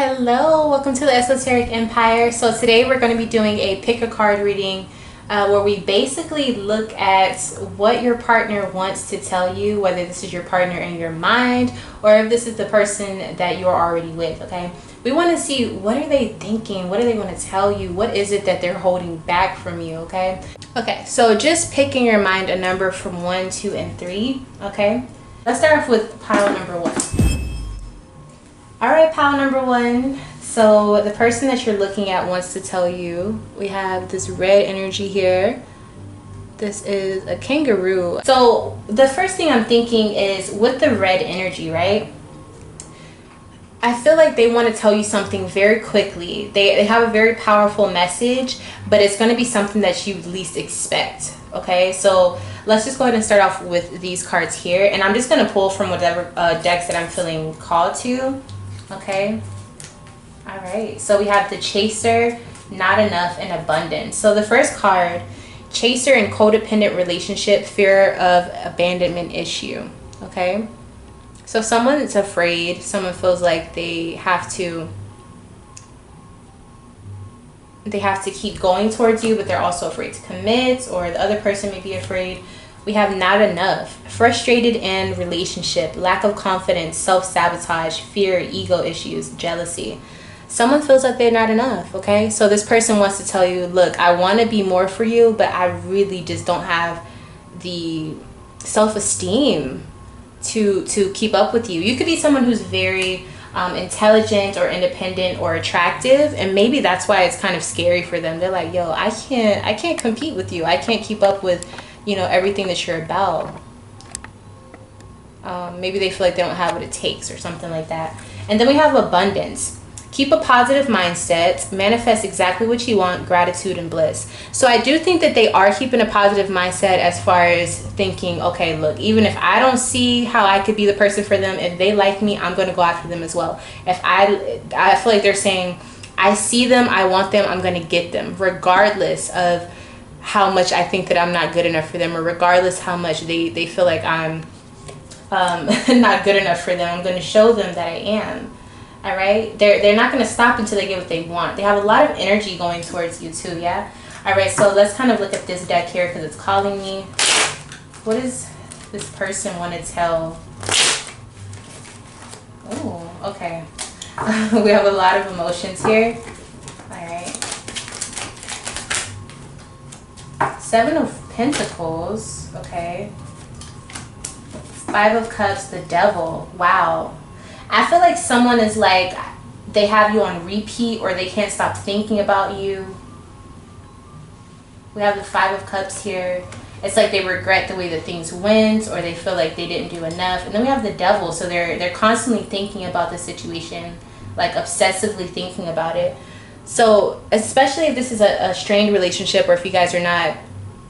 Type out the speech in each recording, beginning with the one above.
Hello, welcome to the Esoteric Empire. So today we're going to be doing a pick a card reading where we basically look at what your partner wants to tell you, whether this is your partner in your mind or if this is the person that you're already with, okay? We want to see what are they thinking, what do they want to tell you, what is it that they're holding back from you, okay? Okay, so just pick in your mind a number from 1, 2, and 3, okay? Let's start off with pile number 1. All right, pile number 1. So the person that you're looking at wants to tell you, we have this red energy here. This is a kangaroo. So the first thing I'm thinking is with the red energy, right? I feel like they want to tell you something very quickly. They have a very powerful message, but it's going to be something that you least expect. Okay, so let's just go ahead and start off with these cards here. And I'm just going to pull from whatever decks that I'm feeling called to. Okay. All right. So we have the Chaser, Not Enough, and Abundance. So the first card, Chaser and codependent relationship, fear of abandonment issue. Okay. So someone's afraid. Someone feels like they have to keep going towards you, but they're also afraid to commit, or the other person may be afraid. We have Not Enough, frustrated in relationship, lack of confidence, self-sabotage, fear, ego issues, jealousy. Someone feels like they're not enough, okay? So this person wants to tell you, look, I want to be more for you, but I really just don't have the self-esteem to keep up with you. You could be someone who's very intelligent or independent or attractive, and maybe that's why it's kind of scary for them. They're like, yo, I can't compete with you. I can't keep up with everything that you're about. Maybe they feel like they don't have what it takes or something like that. And then we have abundance. Keep a positive mindset, manifest exactly what you want, gratitude and bliss. So I do think that they are keeping a positive mindset as far as thinking, okay, look, even if I don't see how I could be the person for them, if they like me, I'm going to go after them as well. If I feel like they're saying, I see them, I want them, I'm going to get them, regardless of how much I think that I'm not good enough for them, or regardless how much they feel like I'm not good enough for them. I'm going to show them that I am. All right, they're not going to stop until they get what they want. They have a lot of energy going towards you too. Yeah. All right, so let's kind of look at this deck here because it's calling me. What does this person want to tell? Oh, okay. We have a lot of emotions here. All right. 7 of Pentacles. Okay. 5 of Cups, the Devil. Wow. I feel like someone is like, they have you on repeat, or they can't stop thinking about you. We have the 5 of Cups here. It's like they regret the way that things went, or they feel like they didn't do enough. And then we have the Devil. So they're constantly thinking about the situation, like obsessively thinking about it. So especially if this is a strained relationship, or if you guys are not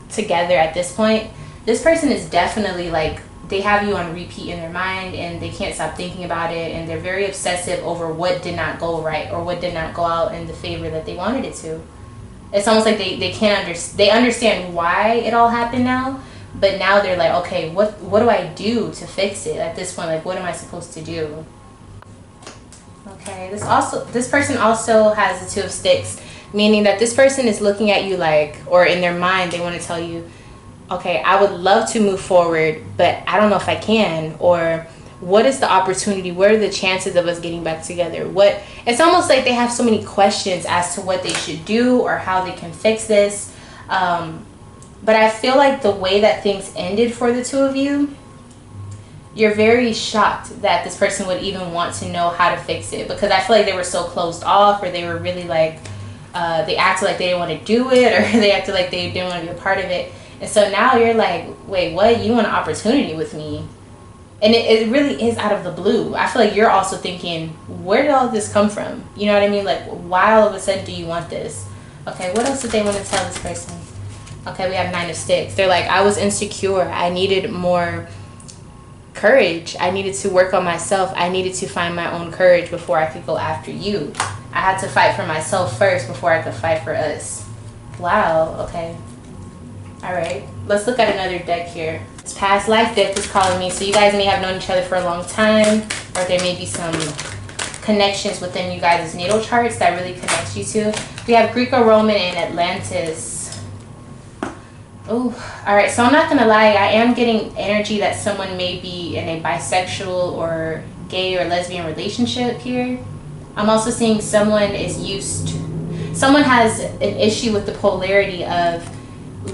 together at this point, this person is definitely like, they have you on repeat in their mind, and they can't stop thinking about it, and they're very obsessive over what did not go right or what did not go out in the favor that they wanted it to. It's almost like they can't they understand why it all happened now, but now they're like, okay, what do I do to fix it at this point? Like, what am I supposed to do? Okay, this person also has the 2 of Sticks, meaning that this person is looking at you like, or in their mind, they want to tell you, okay, I would love to move forward, but I don't know if I can, or what is the opportunity? What are the chances of us getting back together? It's almost like they have so many questions as to what they should do or how they can fix this. But I feel like the way that things ended for the 2 of you, you're very shocked that this person would even want to know how to fix it, because I feel like they were so closed off, or they were really like, they acted like they didn't want to do it, or they acted like they didn't want to be a part of it. And so now you're like, wait, what? You want an opportunity with me? And it really is out of the blue. I feel like you're also thinking, where did all this come from? You know what I mean? Like, why all of a sudden do you want this? Okay, what else did they want to tell this person? Okay, we have 9 of Sticks. They're like, I was insecure. I needed more courage. I needed to work on myself. I needed to find my own courage before I could go after you. I had to fight for myself first before I could fight for us. Wow, okay. All right, let's look at another deck here. This past life deck is calling me. So you guys may have known each other for a long time, or there may be some connections within you guys' natal charts that really connects you to. We have Greco-Roman and Atlantis. Oh, all right. So I'm not gonna lie, I am getting energy that someone may be in a bisexual or gay or lesbian relationship here. I'm also seeing someone has an issue with the polarity of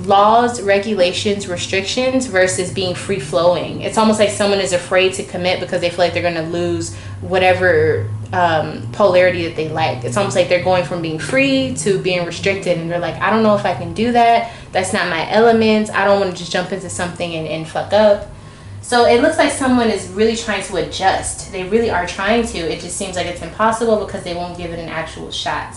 laws, regulations, restrictions versus being free flowing. It's almost like someone is afraid to commit because they feel like they're going to lose whatever polarity that they like. It's almost like they're going from being free to being restricted, and they're like, I don't know if I can do that. That's not my element. I don't want to just jump into something and fuck up. So it looks like someone is really trying to adjust. They really are trying to. It just seems like it's impossible because they won't give it an actual shot.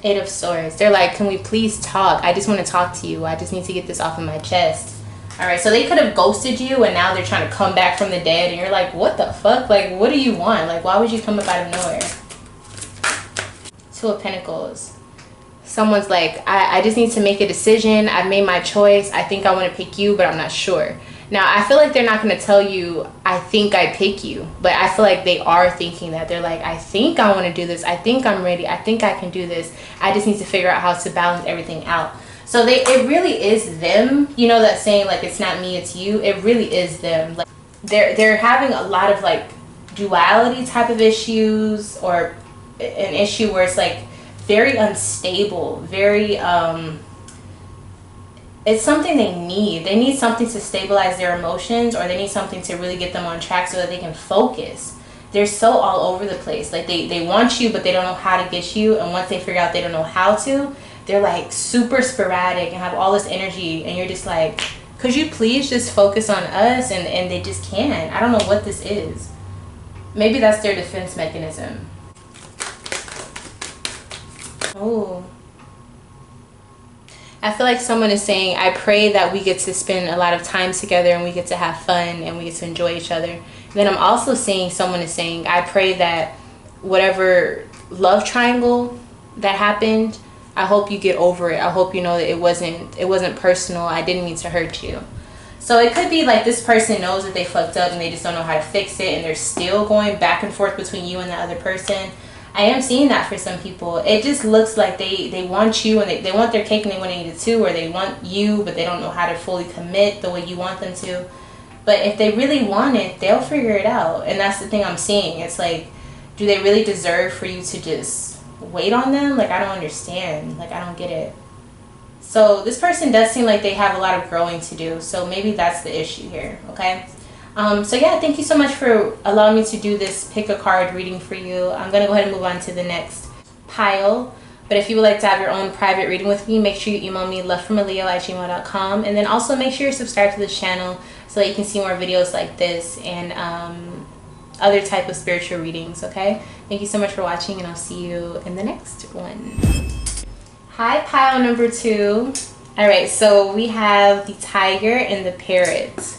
Eight of Swords. They're like, can we please talk? I just want to talk to you. I just need to get this off of my chest. All right, so they could have ghosted you, and now they're trying to come back from the dead, and you're like, what the fuck? Like, what do you want? Like, why would you come up out of nowhere? Two of Pentacles. Someone's like, I just need to make a decision. I've made my choice. I think I want to pick you, but I'm not sure. Now, I feel like they're not going to tell you, I think I pick you. But I feel like they are thinking that. They're like, I think I want to do this. I think I'm ready. I think I can do this. I just need to figure out how to balance everything out. So it really is them. You know that saying, like, it's not me, it's you. It really is them. Like, they're having a lot of, like, duality type of issues, or an issue where it's, like, very unstable, very... it's something they need. They need something to stabilize their emotions, or they need something to really get them on track so that they can focus. They're so all over the place. Like, they want you, but they don't know how to get you. And once they figure out they don't know how to, they're like super sporadic and have all this energy. And you're just like, could you please just focus on us? And they just can't. I don't know what this is. Maybe that's their defense mechanism. Oh. I feel like someone is saying, I pray that we get to spend a lot of time together and we get to have fun and we get to enjoy each other. Then I'm also seeing someone is saying, I pray that whatever love triangle that happened, I hope you get over it. I hope you know that it wasn't personal. I didn't mean to hurt you. So it could be like this person knows that they fucked up and they just don't know how to fix it, and they're still going back and forth between you and the other person. I am seeing that for some people. It just looks like they want you, and they want their cake and they want to eat it too, or they want you but they don't know how to fully commit the way you want them to. But if they really want it, they'll figure it out. And that's the thing I'm seeing. It's like, do they really deserve for you to just wait on them? Like, I don't understand. Like, I don't get it. So this person does seem like they have a lot of growing to do. So maybe that's the issue here, okay? So yeah, thank you so much for allowing me to do this pick a card reading for you. I'm going to go ahead and move on to the next pile. But if you would like to have your own private reading with me, make sure you email me lovefromaleo@gmail.com. And then also make sure you're subscribed to this channel so that you can see more videos like this and other type of spiritual readings, okay? Thank you so much for watching, and I'll see you in the next one. Hi, pile number 2. All right, so we have the tiger and the parrot.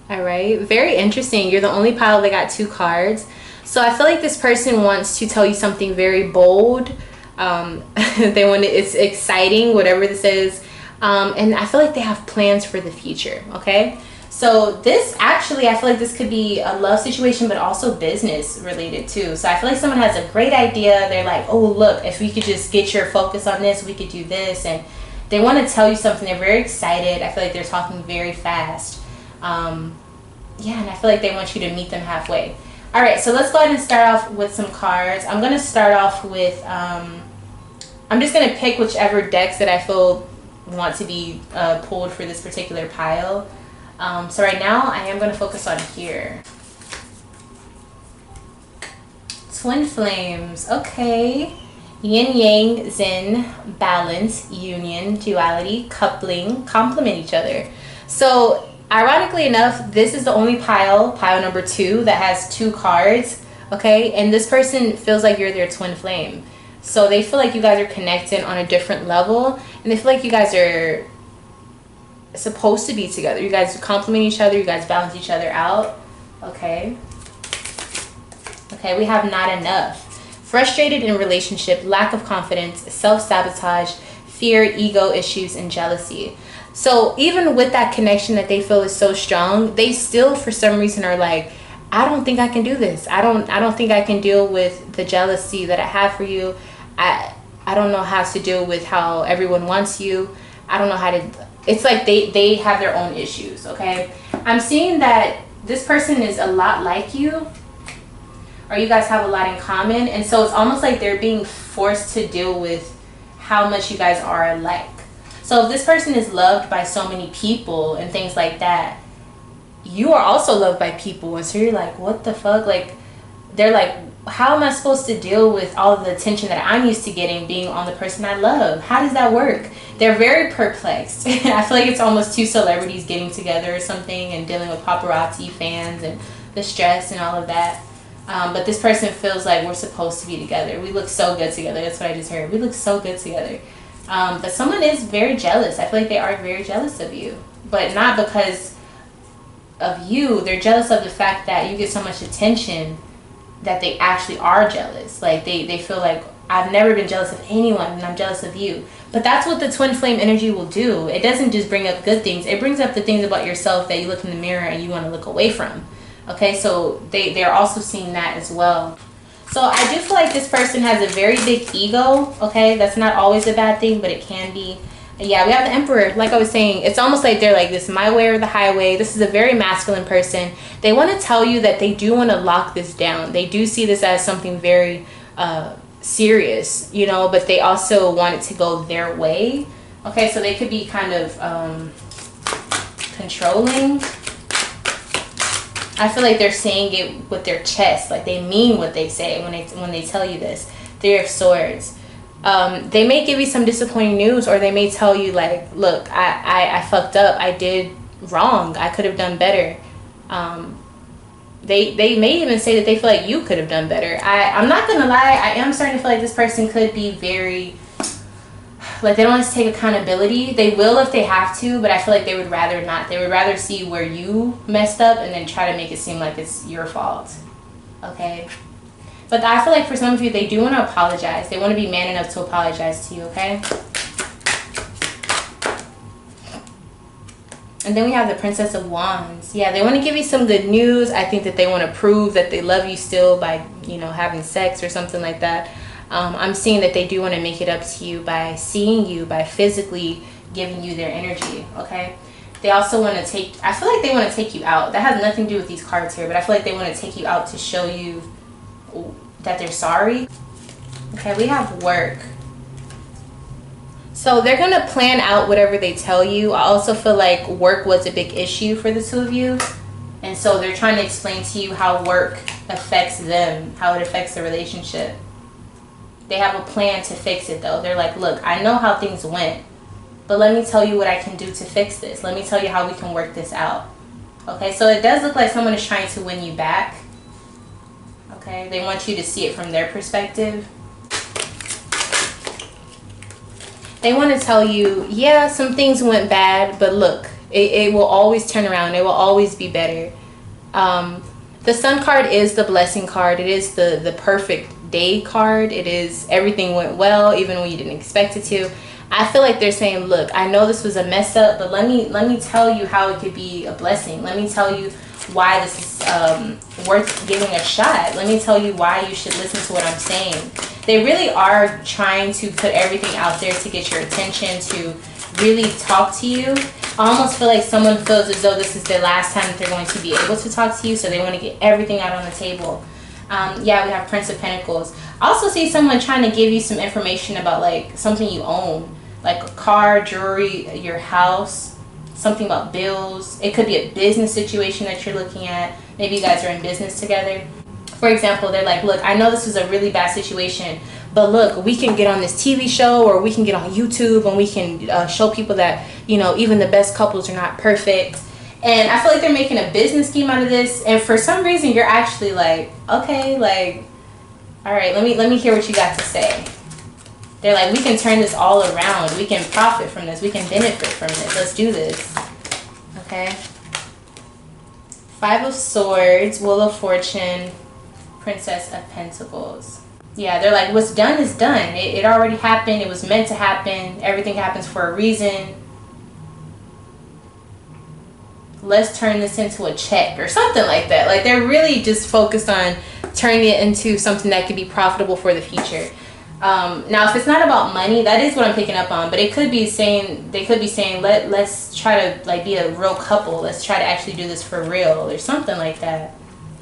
All right, very interesting. You're the only pile that got 2 cards. So I feel like this person wants to tell you something very bold. It's exciting, whatever this is. And I feel like they have plans for the future, okay? So this actually, I feel like this could be a love situation, but also business related too. So I feel like someone has a great idea. They're like, oh, look, if we could just get your focus on this, we could do this. And they want to tell you something. They're very excited. I feel like they're talking very fast. Yeah, and I feel like they want you to meet them halfway. All right, so let's go ahead and start off with some cards. I'm going to start off with, I'm just going to pick whichever decks that I feel want to be pulled for this particular pile. So right now, I am going to focus on here. Twin flames, okay. Yin, yang, zen, balance, union, duality, coupling, complement each other. So ironically enough, this is the only pile number 2, that has 2 cards, okay? And this person feels like you're their twin flame. So they feel like you guys are connected on a different level, and they feel like you guys are supposed to be together. You guys complement each other, you guys balance each other out, okay? Okay, we have not enough. Frustrated in relationship, lack of confidence, self-sabotage, fear, ego issues, and jealousy. So even with that connection that they feel is so strong, they still for some reason are like, I don't think I can do this. I don't think I can deal with the jealousy that I have for you. I don't know how to deal with how everyone wants you. I don't know how to. It's like they have their own issues, okay? I'm seeing that this person is a lot like you, or you guys have a lot in common, and so it's almost like they're being forced to deal with how much you guys are alike. So if this person is loved by so many people and things like that, you are also loved by people, and so you're like, what the fuck? Like, they're like, how am I supposed to deal with all of the attention that I'm used to getting being on the person I love? How does that work? They're very perplexed. I feel like it's almost two celebrities getting together or something and dealing with paparazzi, fans, and the stress and all of that. But this person feels like we're supposed to be together. We look so good together. That's what I just heard. We look so good together. But someone is very jealous. I feel like they are very jealous of you. But not because of you. They're jealous of the fact that you get so much attention that they actually are jealous. Like they feel like, I've never been jealous of anyone and I'm jealous of you. But that's what the twin flame energy will do. It doesn't just bring up good things. It brings up the things about yourself that you look in the mirror and you want to look away from. Okay, so they're also seeing that as well. So I do feel like this person has a very big ego. Okay, that's not always a bad thing, but it can be. Yeah, we have the Emperor. Like I was saying, it's almost like they're like, this is my way or the highway. This is a very masculine person. They want to tell you that they do want to lock this down. They do see this as something very serious, you know, but they also want it to go their way. Okay, so they could be kind of controlling. I feel like they're saying it with their chest. Like they mean what they say when they tell you this. Three of Swords. They may give you some disappointing news, or they may tell you like, look, I fucked up. I did wrong. I could have done better. They may even say that they feel like you could have done better. I'm not gonna lie, I am starting to feel like this person could be very, like they don't want to take accountability. They will if they have to, but I feel like they would rather not. They would rather see where you messed up and then try to make it seem like it's your fault. Okay? But I feel like for some of you, they do want to apologize. They want to be man enough to apologize to you, okay? And then we have the Princess of Wands. Yeah, they want to give you some good news. I think that they want to prove that they love you still by, you know, having sex or something like that. I'm seeing that they do want to make it up to you by seeing you, by physically giving you their energy, okay? They also want to take, I feel like they want to take you out. That has nothing to do with these cards here, but I feel like they want to take you out to show you that they're sorry. Okay, we have work. So they're going to plan out whatever they tell you. I also feel like work was a big issue for the two of you. And so they're trying to explain to you how work affects them, how it affects the relationship. They have a plan to fix it though. They're like, look, I know how things went, but let me tell you what I can do to fix this. Let me tell you how we can work this out. Okay, so it does look like someone is trying to win you back. Okay, they want you to see it from their perspective. They want to tell you, yeah, some things went bad, but look, it will always turn around. It will always be better. The Sun card is the blessing card. It is the perfect day card. It is everything went well, even when you didn't expect it to. I feel like they're saying, look, I know this was a mess up, but let me tell you how it could be a blessing. Let me tell you why this is worth giving a shot. Let me tell you why you should listen to what I'm saying. They really are trying to put everything out there to get your attention, to really talk to you. I almost feel like someone feels as though this is the last time that they're going to be able to talk to you, so they want to get everything out on the table. Yeah, we have Prince of Pentacles. I also see someone trying to give you some information about like something you own, like a car, jewelry, your house, something about bills. It could be a business situation that you're looking at. Maybe you guys are in business together. For example, they're like, look, I know this is a really bad situation, but look, we can get on this TV show, or we can get on YouTube, and we can show people that, you know, even the best couples are not perfect. And I feel like they're making a business scheme out of this. And for some reason, you're actually like, okay, like, all right, let me hear what you got to say. They're like, we can turn this all around. We can profit from this. We can benefit from this. Let's do this. Okay. Five of Swords, Wheel of Fortune, Princess of Pentacles. Yeah, they're like, what's done is done. It already happened. It was meant to happen. Everything happens for a reason. let's turn this into a check or something like that. Like they're really just focused on turning it into something that could be profitable for the future. Now if it's not about money, that is what I'm picking up on, but it could be saying, they could be saying, let's try to like be a real couple, let's try to actually do this for real or something like that.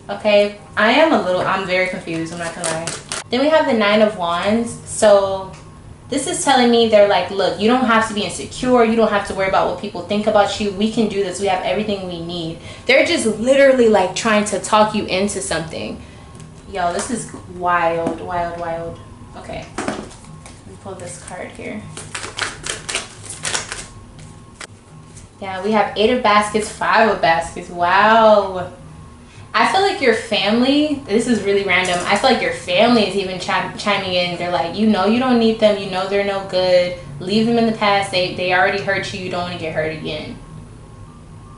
Okay, I'm very confused, I'm not gonna lie. Then we have the 9 of Wands. So this is telling me, they're like, look, you don't have to be insecure, you don't have to worry about what people think about you, we can do this, we have everything we need. They're just literally like trying to talk you into something. Yo, this is wild, wild, wild. Okay, let me pull this card here. Yeah, we have 8 of Baskets, 5 of Baskets. Wow. I feel like your family, this is really random, I feel like your family is even chiming in. They're like, you know you don't need them, you know they're no good, leave them in the past, they already hurt you, you don't want to get hurt again.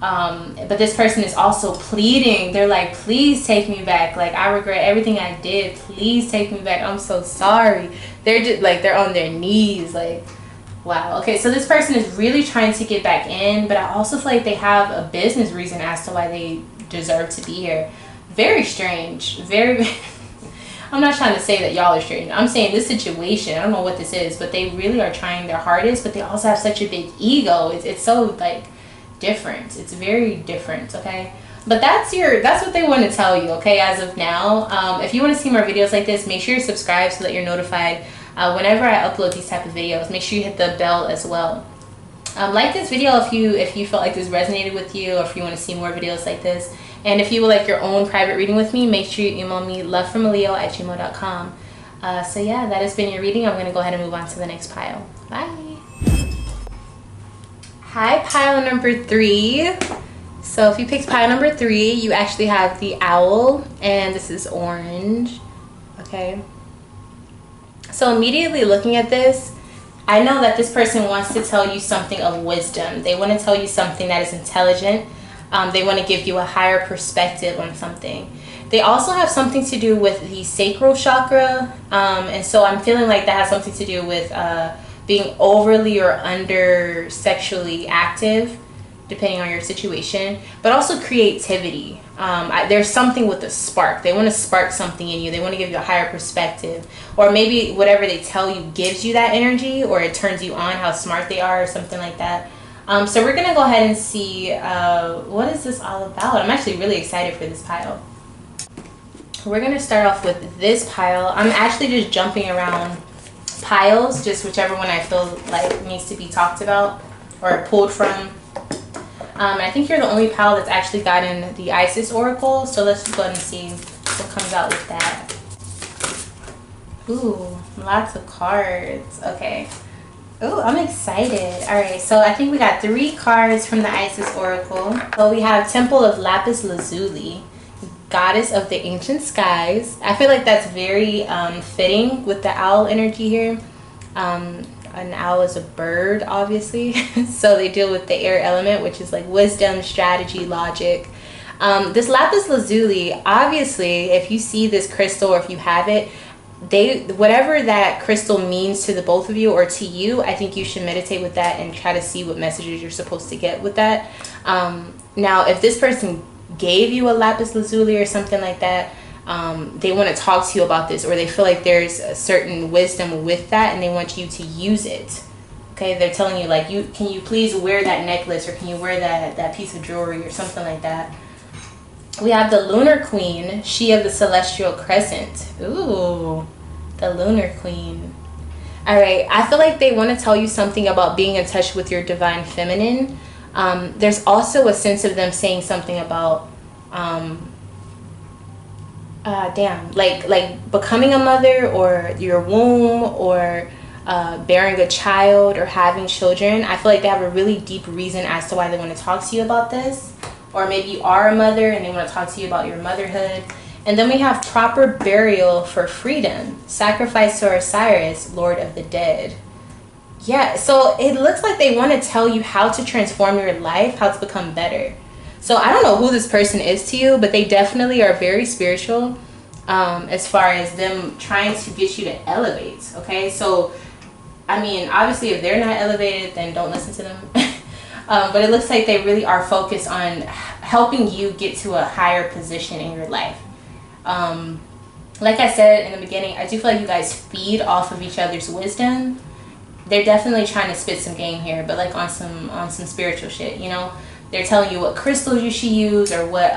But this person is also pleading. They're like, please take me back, like I regret everything I did, please take me back, I'm so sorry. They're just like, they're on their knees, like, wow. Okay, so this person is really trying to get back in, but I also feel like they have a business reason as to why they deserve to be here. Very strange. Very I'm not trying to say that y'all are strange, I'm saying this situation, I don't know what this is, but they really are trying their hardest, but they also have such a big ego. It's so like different, it's very different. Okay, but that's what they want to tell you, okay, as of now. If you want to see more videos like this, make sure you're subscribed so that you're notified whenever I upload these type of videos. Make sure you hit the bell as well. Like this video if you felt like this resonated with you, or if you want to see more videos like this. And if you would like your own private reading with me, make sure you email me lovefromaleo@gmail.com. So yeah, that has been your reading. I'm going to go ahead and move on to the next pile. Bye. Hi, pile number 3. So if you picked pile number 3, you actually have the owl, and this is orange. Okay. So immediately looking at this, I know that this person wants to tell you something of wisdom. They want to tell you something that is intelligent. They want to give you a higher perspective on something. They also have something to do with the sacral chakra. And so I'm feeling like that has something to do with being overly or under sexually active, depending on your situation, but also creativity. There's something with a spark. They want to spark something in you. They want to give you a higher perspective, or maybe whatever they tell you gives you that energy, or it turns you on, how smart they are, or something like that. So we're gonna go ahead and see what is this all about. I'm actually really excited for this pile. We're gonna start off with this pile. I'm actually just jumping around piles, just whichever one I feel like needs to be talked about or pulled from. I think you're the only pile that's actually gotten the Isis Oracle, so let's just go ahead and see what comes out with that. Ooh, lots of cards. Okay. Ooh, I'm excited. Alright, so I think we got 3 cards from the Isis Oracle. So we have Temple of Lapis Lazuli, Goddess of the Ancient Skies. I feel like that's very fitting with the owl energy here. An owl is a bird, obviously. So they deal with the air element, which is like wisdom, strategy, logic. This lapis lazuli, obviously, if you see this crystal or if you have it, whatever that crystal means to the both of you or to you, I think you should meditate with that and try to see what messages you're supposed to get with that. Now, if this person gave you a lapis lazuli or something like that, they want to talk to you about this, or they feel like there's a certain wisdom with that and they want you to use it. Okay, they're telling you like, can you please wear that necklace, or can you wear that piece of jewelry or something like that. We have the Lunar Queen, she of the Celestial Crescent. Ooh, the Lunar Queen. All right, I feel like they want to tell you something about being in touch with your divine feminine. There's also a sense of them saying something about like becoming a mother, or your womb, or bearing a child, or having children. I feel like they have a really deep reason as to why they want to talk to you about this. Or maybe you are a mother and they want to talk to you about your motherhood. And then we have proper burial for freedom, sacrifice to Osiris, Lord of the Dead. Yeah, so it looks like they want to tell you how to transform your life, how to become better. So I don't know who this person is to you, but they definitely are very spiritual, as far as them trying to get you to elevate. Okay, so I mean, obviously if they're not elevated, then don't listen to them. But it looks like they really are focused on helping you get to a higher position in your life. Like I said in the beginning, I do feel like you guys feed off of each other's wisdom. They're definitely trying to spit some game here, but like on some spiritual shit, you know? They're telling you what crystals you should use, or what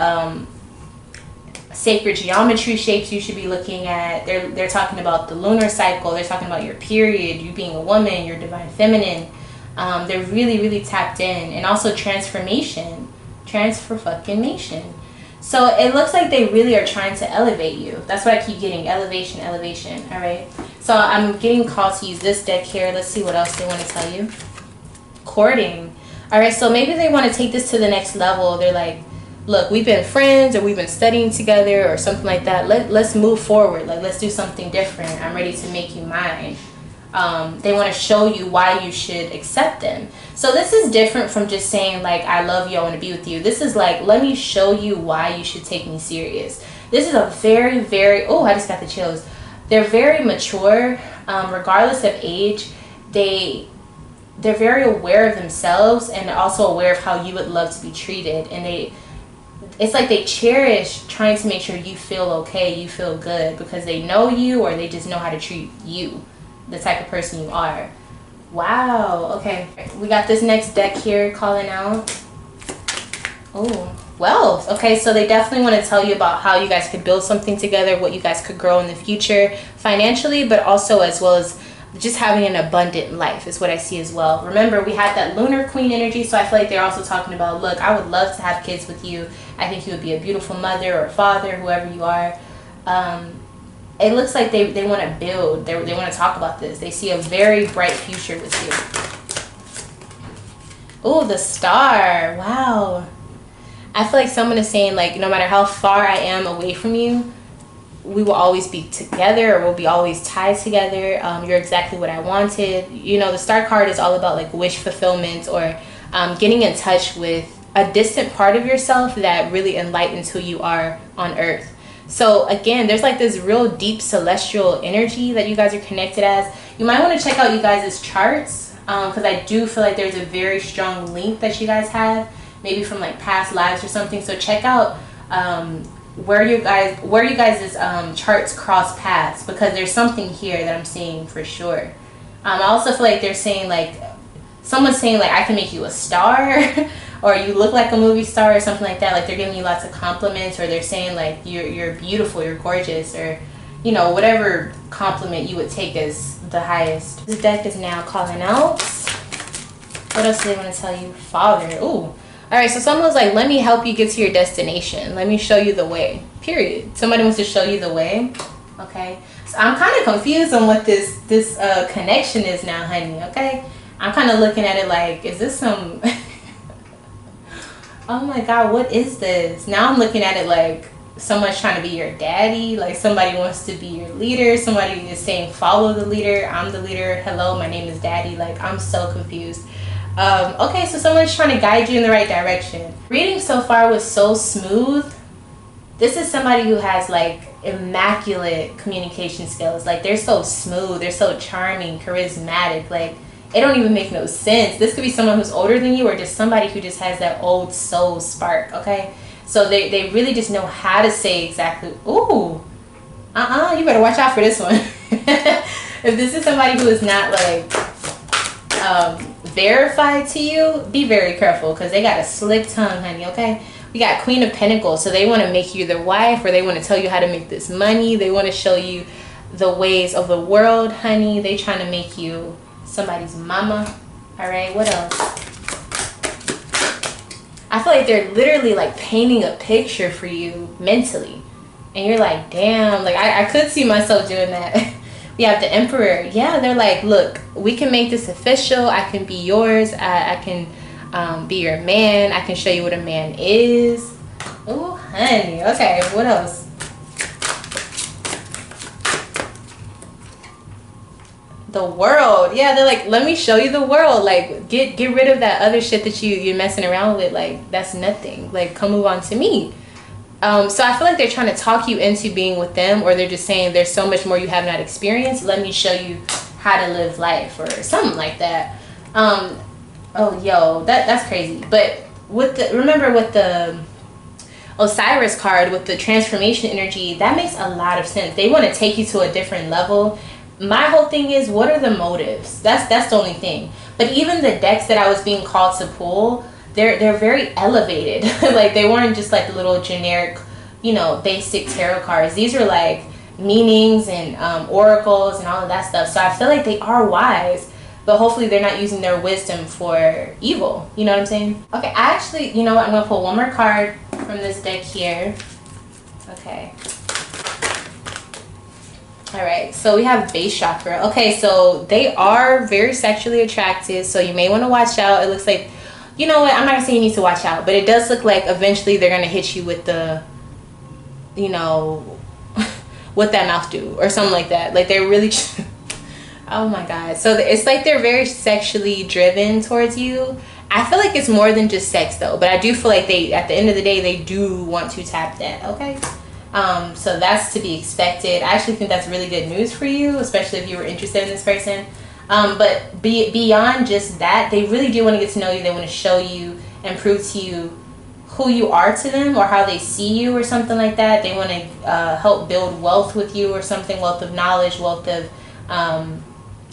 sacred geometry shapes you should be looking at. They're talking about the lunar cycle. They're talking about your period, you being a woman, your divine feminine. They're really, really tapped in. And also transformation. Transformation. So it looks like they really are trying to elevate you. That's what I keep getting. Elevation. All right. So I'm getting called to use this deck here. Let's see what else they want to tell you. Courting. All right. So maybe they want to take this to the next level. They're like, look, we've been friends, or we've been studying together, or something like that. Let's move forward. Like, let's do something different. I'm ready to make you mine. They want to show you why you should accept them. So this is different from just saying like, I love you, I want to be with you. This is like, let me show you why you should take me serious. This is a very, very, oh, I just got the chills. They're very mature, regardless of age. They're very aware of themselves, and also aware of how you would love to be treated. And it's like they cherish trying to make sure you feel okay, you feel good, because they know you, or they just know how to treat you, the type of person you are. Wow. Okay, we got this next deck here calling out. Oh, wealth. Okay, so they definitely want to tell you about how you guys could build something together, what you guys could grow in the future financially, but also as well as just having an abundant life is what I see as well. Remember, we had that lunar queen energy, so I feel like they're also talking about, look, I would love to have kids with you. I think you would be a beautiful mother or father, whoever you are. It looks like they want to build. They want to talk about this. They see a very bright future with you. Oh, the star. Wow. I feel like someone is saying, like, no matter how far I am away from you, we will always be together, or we'll be always tied together. You're exactly what I wanted. You know, the star card is all about like wish fulfillment, or getting in touch with a distant part of yourself that really enlightens who you are on earth. So again, there's like this real deep celestial energy that you guys are connected as. You might want to check out you guys' charts, because I do feel like there's a very strong link that you guys have, maybe from like past lives or something. So check out where you guys' charts cross paths, because there's something here that I'm seeing for sure. I also feel like they're saying, like, someone's saying like, I can make you a star or you look like a movie star or something like that. Like, they're giving you lots of compliments, or they're saying like, you're beautiful, you're gorgeous, or, you know, whatever compliment you would take as the highest. This deck is now calling out. What else do they want to tell you? Father. Ooh. All right, so someone's like, let me help you get to your destination. Let me show you the way, period. Somebody wants to show you the way, okay? So I'm kind of confused on what this connection is now, honey, okay? I'm kind of looking at it like, is this some... Oh my God, what is this? Now I'm looking at it like someone's trying to be your daddy, like somebody wants to be your leader, somebody is saying follow the leader, I'm the leader, hello, my name is daddy. Like, I'm so confused. Okay, so someone's trying to guide you in the right direction. Reading so far was so smooth. This is somebody who has like immaculate communication skills. Like, they're so smooth, they're so charming, charismatic. Like, it don't even make no sense. This could be someone who's older than you, or just somebody who just has that old soul spark, okay? So they really just know how to say exactly, ooh, you better watch out for this one. If this is somebody who is not like verified to you, be very careful, because they got a slick tongue, honey, okay? We got Queen of Pentacles, so they want to make you their wife, or they want to tell you how to make this money. They want to show you the ways of the world, honey. They trying to make you somebody's mama. All right, what else? I feel like they're literally like painting a picture for you mentally, and you're like, damn, like I could see myself doing that. We have the Emperor. Yeah, they're like, look, we can make this official. I can be yours. I can be your man. I can show you what a man is. Oh, honey. Okay, what else? The world. Yeah, they're like, let me show you the world. Like, get rid of that other shit that you're messing around with. Like, that's nothing. Like, come move on to me. So I feel like they're trying to talk you into being with them, or they're just saying there's so much more you have not experienced. Let me show you how to live life, or something like that. Oh, yo, that's crazy. But with the, remember with the Osiris card with the transformation energy, that makes a lot of sense. They want to take you to a different level. My whole thing is, what are the motives? That's the only thing. But even the decks that I was being called to pull, they're very elevated. Like, they weren't just like little generic, you know, basic tarot cards. These are like meanings and oracles and all of that stuff. So I feel like they are wise, but hopefully they're not using their wisdom for evil. You know what I'm saying? Okay, I actually, you know what? I'm going to pull one more card from this deck here. Okay. All right, so we have base chakra. Okay, so they are very sexually attractive, so you may want to watch out. It looks like, you know what? I'm not going to say you need to watch out, but it does look like eventually they're going to hit you with the, you know, what that mouth do or something like that. Like, they're really... Oh my God. So it's like they're very sexually driven towards you. I feel like it's more than just sex though, but I do feel like they, at the end of the day, they do want to tap that. Okay. So that's to be expected. I actually think that's really good news for you, especially if you were interested in this person. But beyond just that, they really do want to get to know you. They want to show you and prove to you who you are to them, or how they see you, or something like that. They want to help build wealth with you or something, wealth of knowledge, wealth of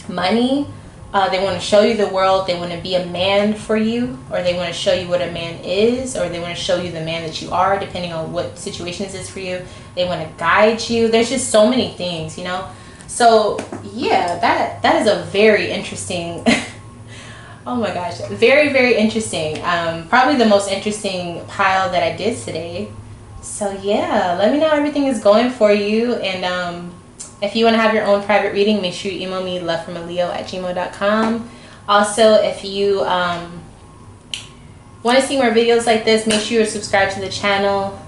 money. They want to show you the world. They want to be a man for you, or they want to show you what a man is, or they want to show you the man that you are, depending on what situation this is for you. They want to guide you. There's just so many things, you know. So yeah, that is a very interesting oh my gosh, very, very interesting. Probably the most interesting pile that I did today. So yeah, let me know how everything is going for you. And if you want to have your own private reading, make sure you email me lovefromaleo@gmail.com. Also, if you want to see more videos like this, make sure you subscribe to the channel.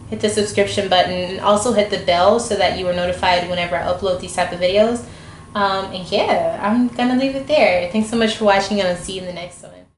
Hit the subscription button, and also hit the bell so that you are notified whenever I upload these type of videos. And yeah, I'm gonna leave it there. Thanks so much for watching, and I'll see you in the next one.